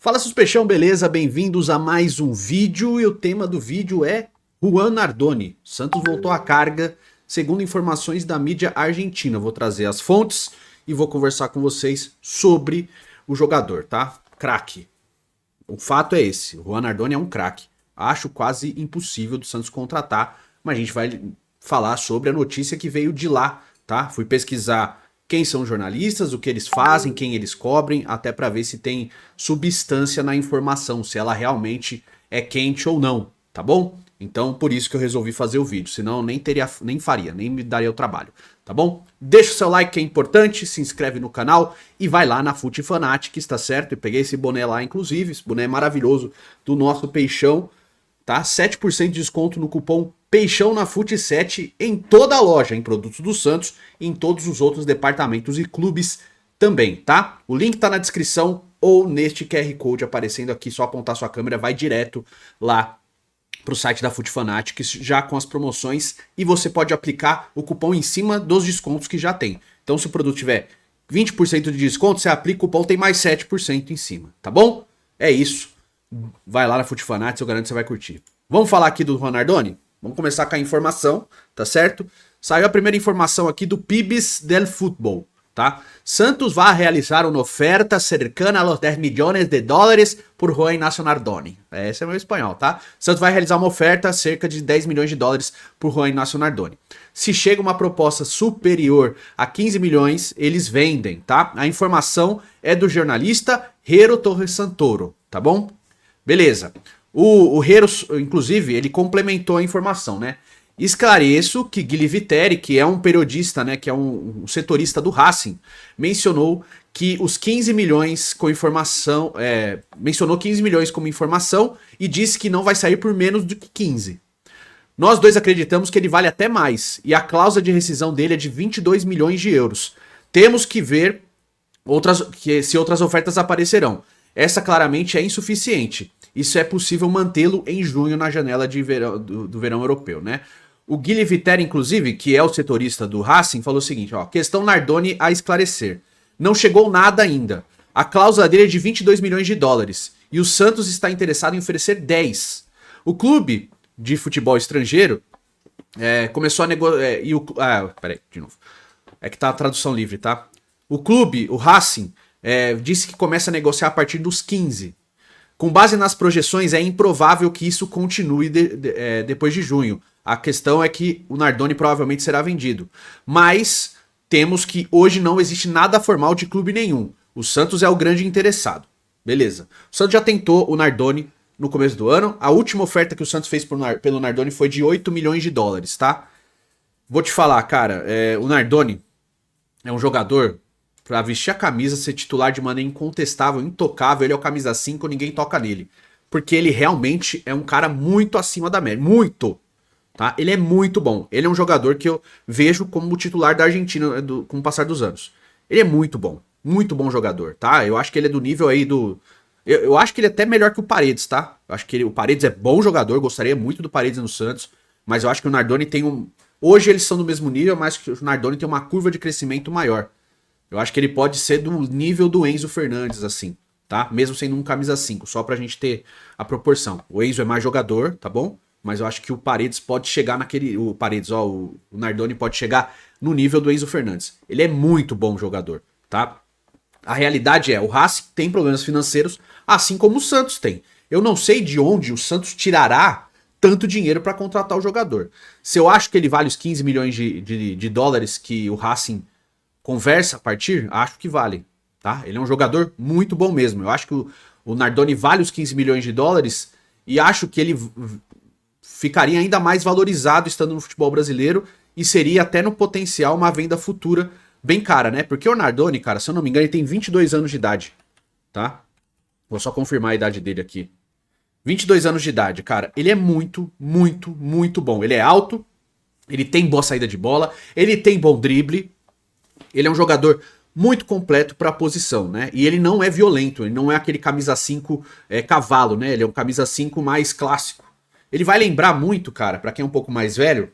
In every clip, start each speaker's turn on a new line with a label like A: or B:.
A: Fala seus peixão, beleza? Bem-vindos a mais um vídeo e o tema do vídeo é Juan Nardoni. Santos voltou à carga, segundo informações da mídia argentina. Vou trazer as fontes e vou conversar com vocês sobre o jogador, tá? Craque. O fato é esse, o Juan Nardoni é um craque. Acho quase impossível do Santos contratar, mas a gente vai falar sobre a notícia que veio de lá, tá? Fui pesquisar quem são os jornalistas, o que eles fazem, quem eles cobrem, até para ver se tem substância na informação, se ela realmente é quente ou não, tá bom? Então, por isso que eu resolvi fazer o vídeo, senão nem faria, nem me daria o trabalho, tá bom? Deixa o seu like que é importante, se inscreve no canal e vai lá na Fute Fanatics, tá certo? Eu peguei esse boné lá, inclusive, esse boné é maravilhoso do nosso Peixão, tá? 7% de desconto no cupom Peixão na Fute 7 em toda a loja, em produtos do Santos e em todos os outros departamentos e clubes também, tá? O link tá na descrição ou neste QR Code aparecendo aqui, só apontar sua câmera, vai direto lá pro site da Fute Fanatics, já com as promoções, e você pode aplicar o cupom em cima dos descontos que já tem. Então se o produto tiver 20% de desconto, você aplica o cupom, tem mais 7% em cima, tá bom? É isso. Vai lá na Fute Fanatics, eu garanto que você vai curtir. Vamos falar aqui do Juan Nardoni? Vamos começar com a informação, tá certo? Saiu a primeira informação aqui do Pibes del Fútbol, tá? Santos vai realizar uma oferta cercana a los 10 milhões de dólares por Juan Ignacio Nardoni. Esse é meu espanhol, tá? Santos vai realizar uma oferta cerca de 10 milhões de dólares por Juan Ignacio Nardoni. Se chega uma proposta superior a 15 milhões, eles vendem, tá? A informação é do jornalista Jero Torres Santoro, tá bom? Beleza. O Jero, inclusive, ele complementou a informação, né? Esclareço que Guilherme Vitteri, que é um periodista, né, que é um setorista do Racing, mencionou que os 15 milhões com informação, mencionou 15 milhões como informação e disse que não vai sair por menos do que 15. Nós dois acreditamos que ele vale até mais e a cláusula de rescisão dele é de 22 milhões de euros. Temos que ver se outras ofertas aparecerão. Essa claramente é insuficiente. Isso é possível mantê-lo em junho na janela de verão, do verão europeu, né? O Guilherme Vitteri, inclusive, que é o setorista do Racing, falou o seguinte, ó, questão Nardoni a esclarecer. Não chegou nada ainda. A cláusula dele é de 22 milhões de dólares e o Santos está interessado em oferecer 10. O clube de futebol estrangeiro começou a negociar... peraí, de novo. É que tá a tradução livre, tá? O clube, o Racing, disse que começa a negociar a partir dos 15. Com base nas projeções, é improvável que isso continue depois de junho. A questão é que o Nardoni provavelmente será vendido. Mas temos que hoje não existe nada formal de clube nenhum. O Santos é o grande interessado. Beleza. O Santos já tentou o Nardoni no começo do ano. A última oferta que o Santos fez pelo Nardoni foi de 8 milhões de dólares, tá? Vou te falar, cara, o Nardoni é um jogador... Pra vestir a camisa, ser titular de maneira incontestável, intocável, ele é o camisa 5, ninguém toca nele. Porque ele realmente é um cara muito acima da média. Muito! Tá? Ele é muito bom. Ele é um jogador que eu vejo como titular da Argentina com o passar dos anos. Ele é muito bom. Muito bom jogador, tá? Eu acho que ele é do nível aí do... Eu acho que ele é até melhor que o Paredes, tá? Eu acho que o Paredes é bom jogador, gostaria muito do Paredes no Santos. Mas eu acho que o Nardoni tem um... Hoje eles são do mesmo nível, mas o Nardoni tem uma curva de crescimento maior. Eu acho que ele pode ser do nível do Enzo Fernandes, assim, tá? Mesmo sendo um camisa 5, só pra gente ter a proporção. O Enzo é mais jogador, tá bom? Mas eu acho que o Paredes pode chegar naquele... O Nardoni pode chegar no nível do Enzo Fernandes. Ele é muito bom jogador, tá? A realidade é, o Racing tem problemas financeiros, assim como o Santos tem. Eu não sei de onde o Santos tirará tanto dinheiro pra contratar o jogador. Se eu acho que ele vale os 15 milhões de dólares que o Racing... conversa a partir, acho que vale, tá? Ele é um jogador muito bom mesmo. Eu acho que o Nardoni vale os 15 milhões de dólares e acho que ele ficaria ainda mais valorizado estando no futebol brasileiro e seria até no potencial uma venda futura bem cara, né? Porque o Nardoni, cara, se eu não me engano, ele tem 22 anos de idade, tá? Vou só confirmar a idade dele aqui. 22 anos de idade, cara. Ele é muito, muito, muito bom. Ele é alto, ele tem boa saída de bola, ele tem bom drible. Ele é um jogador muito completo para a posição, né? E ele não é violento, ele não é aquele camisa 5 cavalo, né? Ele é um camisa 5 mais clássico. Ele vai lembrar muito, cara, para quem é um pouco mais velho,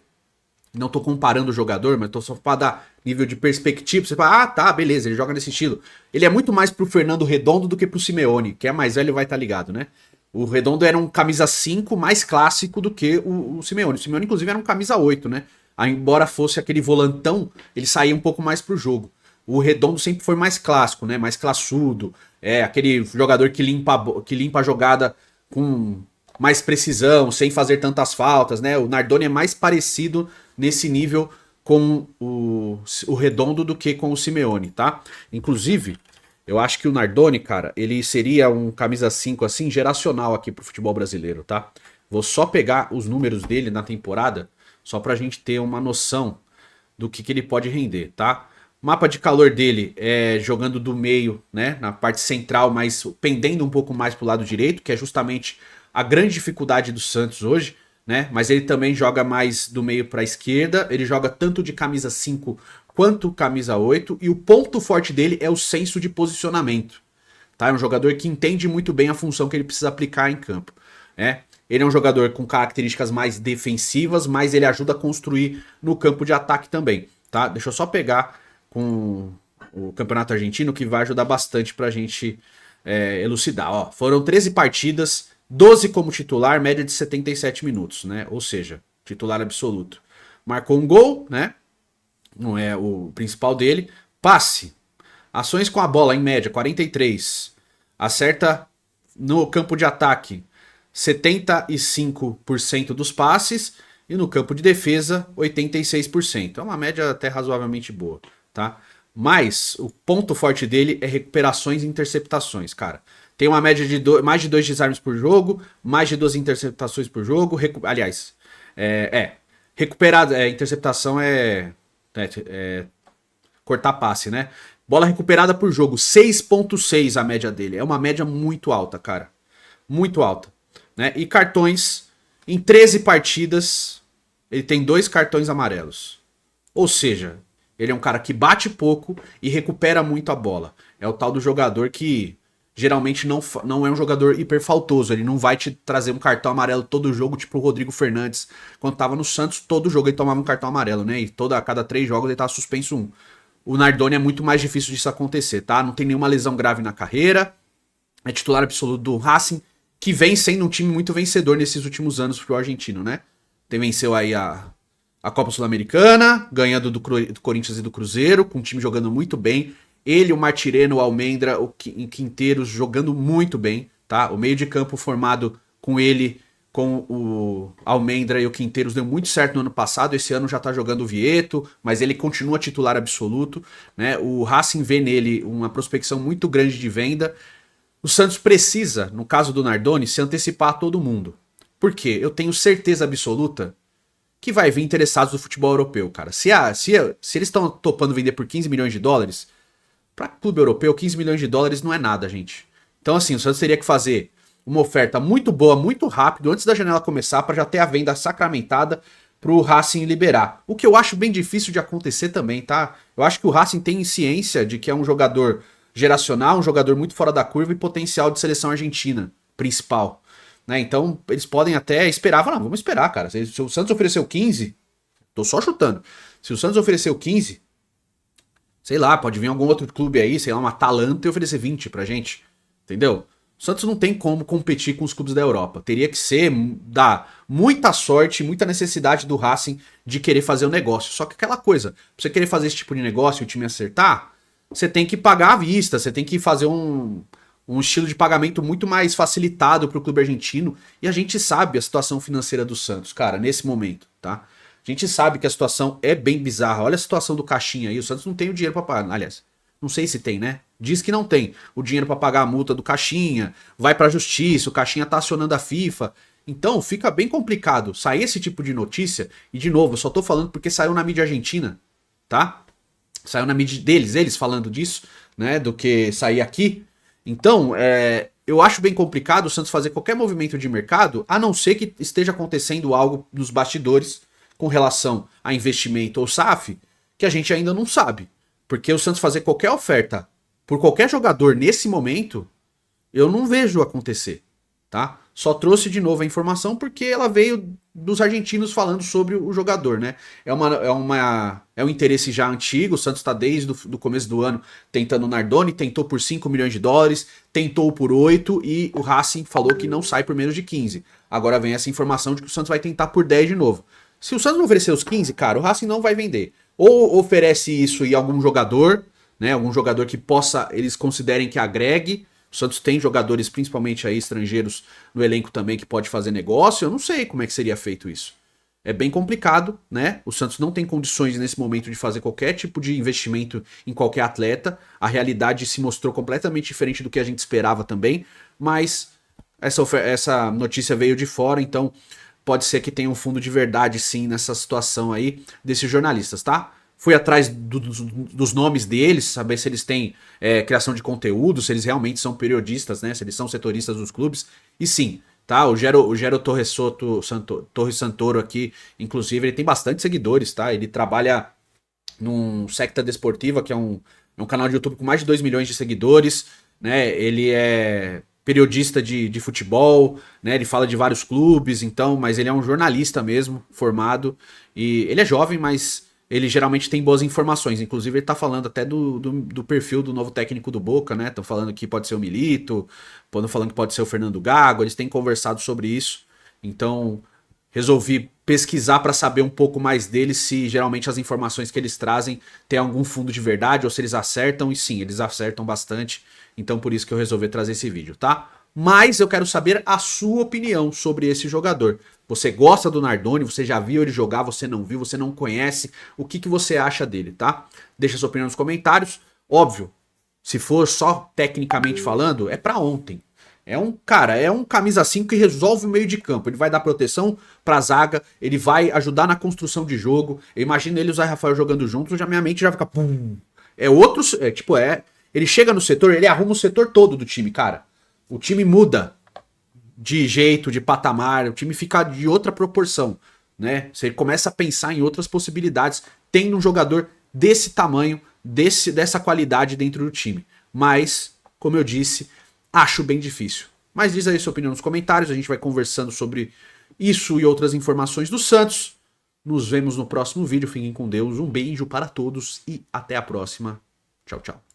A: Não tô comparando o jogador, mas tô só pra dar nível de perspectiva. Você fala, ah, tá, beleza, ele joga nesse estilo. Ele é muito mais pro Fernando Redondo do que pro Simeone, que é mais velho e vai estar ligado, né? O Redondo era um camisa 5 mais clássico do que o Simeone. O Simeone, inclusive, era um camisa 8, né? Aí, embora fosse aquele volantão, ele saía um pouco mais pro jogo. O Redondo sempre foi mais clássico, né? Mais classudo. É aquele jogador que limpa a jogada com mais precisão, sem fazer tantas faltas, né? O Nardoni é mais parecido nesse nível com o Redondo do que com o Simeone, tá? Inclusive, eu acho que o Nardoni, cara, ele seria um camisa 5 assim, geracional aqui pro futebol brasileiro, tá? Vou só pegar os números dele na temporada, só pra gente ter uma noção do que ele pode render, tá? O mapa de calor dele é jogando do meio, né, na parte central, mas pendendo um pouco mais pro lado direito, que é justamente a grande dificuldade do Santos hoje, né? Mas ele também joga mais do meio para a esquerda, ele joga tanto de camisa 5 quanto camisa 8 e o ponto forte dele é o senso de posicionamento. Tá? É um jogador que entende muito bem a função que ele precisa aplicar em campo, né? Ele é um jogador com características mais defensivas, mas ele ajuda a construir no campo de ataque também, tá? Deixa eu só pegar com o Campeonato Argentino que vai ajudar bastante pra gente elucidar. Ó, foram 13 partidas, 12 como titular, média de 77 minutos, né? Ou seja, titular absoluto. Marcou um gol, né? Não é o principal dele. Passe. Ações com a bola, em média, 43. Acerta no campo de ataque 75% dos passes. E no campo de defesa, 86%. É uma média até razoavelmente boa, tá? Mas o ponto forte dele é recuperações e interceptações, cara. Tem uma média de mais de 2 desarmes por jogo, mais de 2 interceptações por jogo. Aliás, recuperada, interceptação cortar passe, né? Bola recuperada por jogo, 6.6 a média dele. É uma média muito alta, cara. Muito alta. Né? E cartões, em 13 partidas, ele tem 2 cartões amarelos. Ou seja, ele é um cara que bate pouco e recupera muito a bola. É o tal do jogador que geralmente não é um jogador hiper faltoso. Ele não vai te trazer um cartão amarelo todo jogo, tipo o Rodrigo Fernandes. Quando tava no Santos, todo jogo ele tomava um cartão amarelo, né? E a cada 3 jogos ele tava suspenso 1. O Nardoni é muito mais difícil disso acontecer, tá? Não tem nenhuma lesão grave na carreira. É titular absoluto do Racing, que vem sendo um time muito vencedor nesses últimos anos pro argentino, né? Venceu aí a Copa Sul-Americana, ganhando do Corinthians e do Cruzeiro, com o time jogando muito bem. Ele, o Martireno, o Almendra, o Quinteiros jogando muito bem, tá? O meio de campo formado com ele, com o Almendra e o Quinteiros deu muito certo no ano passado. Esse ano já tá jogando o Vieto, mas ele continua titular absoluto, né? O Racing vê nele uma prospecção muito grande de venda. O Santos precisa, no caso do Nardoni, se antecipar a todo mundo. Por quê? Eu tenho certeza absoluta que vai vir interessados do futebol europeu, cara. Se eles estão topando vender por 15 milhões de dólares, para clube europeu, 15 milhões de dólares não é nada, gente. Então, assim, o Santos teria que fazer uma oferta muito boa, muito rápido, antes da janela começar, para já ter a venda sacramentada pro Racing liberar. O que eu acho bem difícil de acontecer também, tá? Eu acho que o Racing tem ciência de que é um jogador geracional, um jogador muito fora da curva e potencial de seleção argentina, principal. Né? Então, eles podem até esperar, falar, vamos esperar, cara. Se o Santos ofereceu 15, tô só chutando. Se o Santos ofereceu 15, sei lá, pode vir algum outro clube aí, sei lá, uma Atalanta e oferecer 20 pra gente. Entendeu? O Santos não tem como competir com os clubes da Europa. Teria que ser, dar muita sorte, muita necessidade do Racing de querer fazer o negócio. Só que aquela coisa, pra você querer fazer esse tipo de negócio e o time acertar, você tem que pagar à vista, você tem que fazer um estilo de pagamento muito mais facilitado pro clube argentino. E a gente sabe a situação financeira do Santos, cara, nesse momento, tá? A gente sabe que a situação é bem bizarra. Olha a situação do Caixinha aí. O Santos não tem o dinheiro pra pagar. Aliás, não sei se tem, né? Diz que não tem o dinheiro pra pagar a multa do Caixinha. Vai pra justiça, o Caixinha tá acionando a FIFA. Então fica bem complicado sair esse tipo de notícia. E de novo, eu só tô falando porque saiu na mídia argentina, tá? Saiu na mídia deles, eles falando disso, né? Do que sair aqui. Então, eu acho bem complicado o Santos fazer qualquer movimento de mercado, a não ser que esteja acontecendo algo nos bastidores com relação a investimento ou SAF, que a gente ainda não sabe. Porque o Santos fazer qualquer oferta por qualquer jogador nesse momento, eu não vejo acontecer. tá? Só trouxe de novo a informação porque ela veio dos argentinos falando sobre o jogador, né? É um interesse já antigo, o Santos está desde o começo do ano tentando o Nardoni, tentou por 5 milhões de dólares, tentou por 8 e o Racing falou que não sai por menos de 15. Agora vem essa informação de que o Santos vai tentar por 10 de novo. Se o Santos não oferecer os 15, cara, o Racing não vai vender. Ou oferece isso em algum jogador, né? Algum jogador que possa, eles considerem que agregue. O Santos tem jogadores, principalmente aí estrangeiros, no elenco também que pode fazer negócio. Eu não sei como é que seria feito isso. É bem complicado, né? O Santos não tem condições nesse momento de fazer qualquer tipo de investimento em qualquer atleta. A realidade se mostrou completamente diferente do que a gente esperava também. Mas essa notícia veio de fora, então pode ser que tenha um fundo de verdade sim nessa situação aí desses jornalistas, tá? Fui atrás dos nomes deles, saber se eles têm criação de conteúdo, se eles realmente são periodistas, né? Se eles são setoristas dos clubes. E sim, tá? O Gero Torres Santoro aqui, inclusive, ele tem bastante seguidores, tá? Ele trabalha num Secta Desportiva, que é um canal de YouTube com mais de 2 milhões de seguidores, né? Ele é periodista de futebol, né? Ele fala de vários clubes, então, mas ele é um jornalista mesmo, formado. E ele é jovem, mas ele geralmente tem boas informações. Inclusive, ele tá falando até do perfil do novo técnico do Boca, né? Estão falando que pode ser o Milito, estão falando que pode ser o Fernando Gago, eles têm conversado sobre isso. Então, resolvi pesquisar para saber um pouco mais deles, se geralmente as informações que eles trazem têm algum fundo de verdade ou se eles acertam. E sim, eles acertam bastante. Então por isso que eu resolvi trazer esse vídeo, tá? Mas eu quero saber a sua opinião sobre esse jogador. Você gosta do Nardoni? Você já viu ele jogar? Você não viu? Você não conhece? O que você acha dele, tá? Deixa sua opinião nos comentários. Óbvio, se for só tecnicamente falando, é pra ontem. É um camisa 5 que resolve o meio de campo. Ele vai dar proteção pra zaga, ele vai ajudar na construção de jogo. Eu imagino ele e o Zé Rafael jogando juntos, já minha mente já fica pum. Ele chega no setor, ele arruma o setor todo do time, cara. O time muda de jeito, de patamar, o time fica de outra proporção, né? Você começa a pensar em outras possibilidades, tendo um jogador desse tamanho, dessa qualidade dentro do time. Mas, como eu disse, acho bem difícil. Mas diz aí sua opinião nos comentários, a gente vai conversando sobre isso e outras informações do Santos. Nos vemos no próximo vídeo, fiquem com Deus, um beijo para todos e até a próxima. Tchau, tchau.